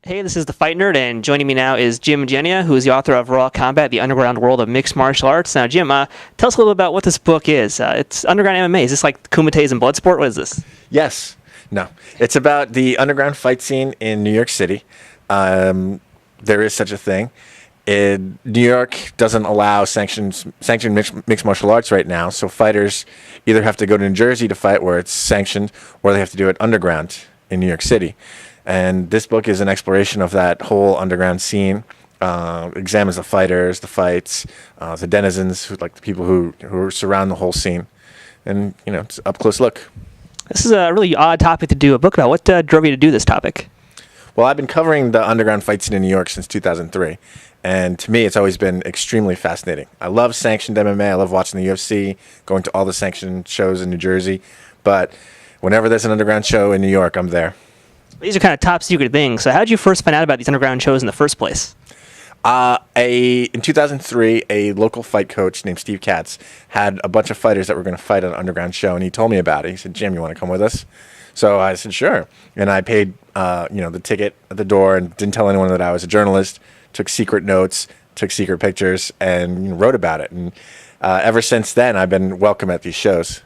Hey, this is the Fight Nerd, and joining me now is Jim Genia, who is the author of Raw Combat: The Underground World of Mixed Martial Arts. Now, Jim, tell us a little about what this book is. It's underground MMA. Is this like Kumites and Bloodsport? What is this? Yes. No. It's about the underground fight scene in New York City. There is such a thing. New York doesn't allow sanctioned mixed martial arts right now, so fighters either have to go to New Jersey to fight where it's sanctioned, or they have to do it underground in New York City. And this book is an exploration of that whole underground scene. Examines the fighters, the fights, the denizens, like the people who surround the whole scene, and it's up close look. This is a really odd topic to do a book about. What drove you to do this topic? Well, I've been covering the underground fight scene in New York since 2003, and to me, it's always been extremely fascinating. I love sanctioned MMA. I love watching the UFC, going to all the sanctioned shows in New Jersey, but whenever there's an underground show in New York, I'm there. These are kind of top secret things. So how did you first find out about these underground shows in the first place? In 2003, a local fight coach named Steve Katz had a bunch of fighters that were going to fight at an underground show, and he told me about it. He said, "Jim, you want to come with us?" So I said, "Sure." And I paid, the ticket at the door and didn't tell anyone that I was a journalist. Took secret notes, took secret pictures, and wrote about it. And ever since then, I've been welcome at these shows.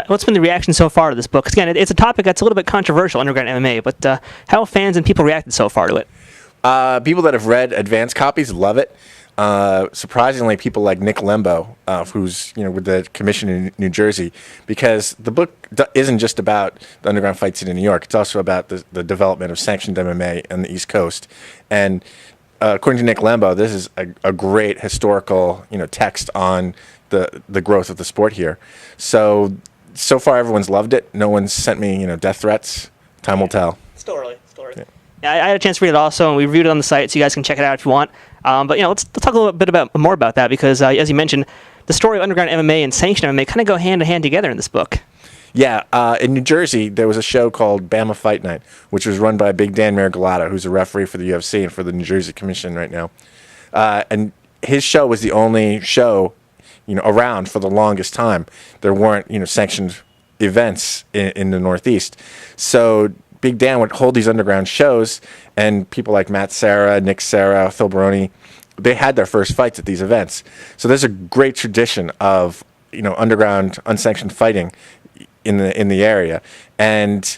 What's been the reaction so far to this book? 'Cause again, it's a topic that's a little bit controversial, underground MMA, but how have fans and people reacted so far to it? People that have read advanced copies love it. Surprisingly, people like Nick Lembo, who's with the commission in New Jersey, because the book isn't just about the underground fight scene in New York. It's also about the development of sanctioned MMA on the East Coast. And according to Nick Lembo, this is a great historical text on the growth of the sport here. So far, everyone's loved it. No one's sent me death threats. Time will tell. Still early. Yeah, I had a chance to read it also, and we reviewed it on the site, so you guys can check it out if you want. But let's talk a little bit more about that, because as you mentioned, the story of underground MMA and sanctioned MMA kind of go hand in hand together in this book. Yeah, in New Jersey, there was a show called Bama Fight Night, which was run by Big Dan Marigalato, who's a referee for the UFC and for the New Jersey Commission right now. And his show was the only show around for the longest time. There weren't sanctioned events in the Northeast. So Big Dan would hold these underground shows, and people like Matt Serra, Nick Serra, Phil Baroni, they had their first fights at these events. So there's a great tradition of underground unsanctioned fighting in the area, and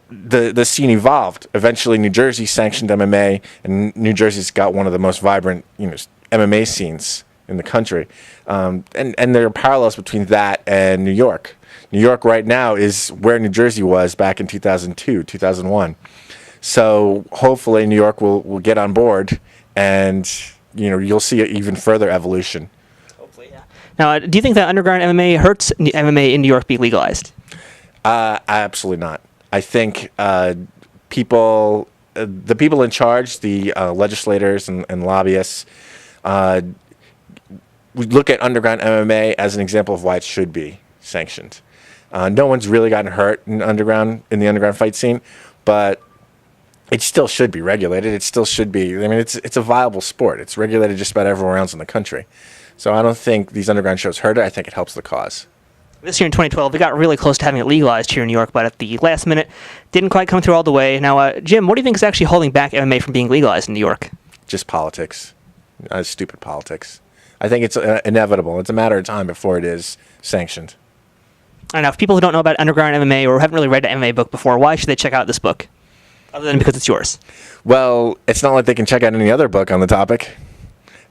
the scene evolved. Eventually, New Jersey sanctioned MMA, and New Jersey's got one of the most vibrant MMA scenes in the country, and there are parallels between that and New York. New York right now is where New Jersey was back in 2002, 2001. So hopefully New York will get on board, and you'll see an even further evolution. Hopefully, yeah. Now, do you think that underground MMA hurts MMA in New York being legalized? Absolutely not. I think the people in charge, the legislators and lobbyists, we look at underground MMA as an example of why it should be sanctioned. No one's really gotten hurt in the underground fight scene, but it still should be regulated. It still should be. I mean, it's a viable sport. It's regulated just about everywhere else in the country. So I don't think these underground shows hurt it. I think it helps the cause. This year in 2012, we got really close to having it legalized here in New York, but at the last minute, didn't quite come through all the way. Now, Jim, what do you think is actually holding back MMA from being legalized in New York? Just politics. Stupid politics. I think it's inevitable. It's a matter of time before it is sanctioned. And now, for people who don't know about underground MMA or haven't really read an MMA book before, why should they check out this book, other than because it's yours? Well, it's not like they can check out any other book on the topic.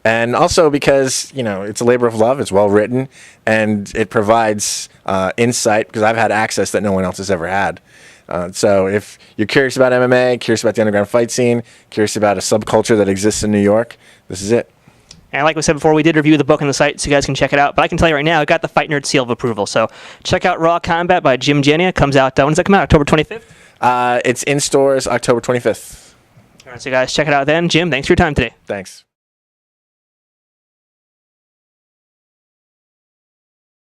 And also because, it's a labor of love, it's well written, and it provides insight, because I've had access that no one else has ever had. So if you're curious about MMA, curious about the underground fight scene, curious about a subculture that exists in New York, this is it. And like we said before, we did review the book on the site, so you guys can check it out. But I can tell you right now, it got the Fight Nerd seal of approval. So check out Raw Combat by Jim Genia. It comes out, when does that come out? October 25th? It's in stores October 25th. All right, so you guys check it out then. Jim, thanks for your time today. Thanks.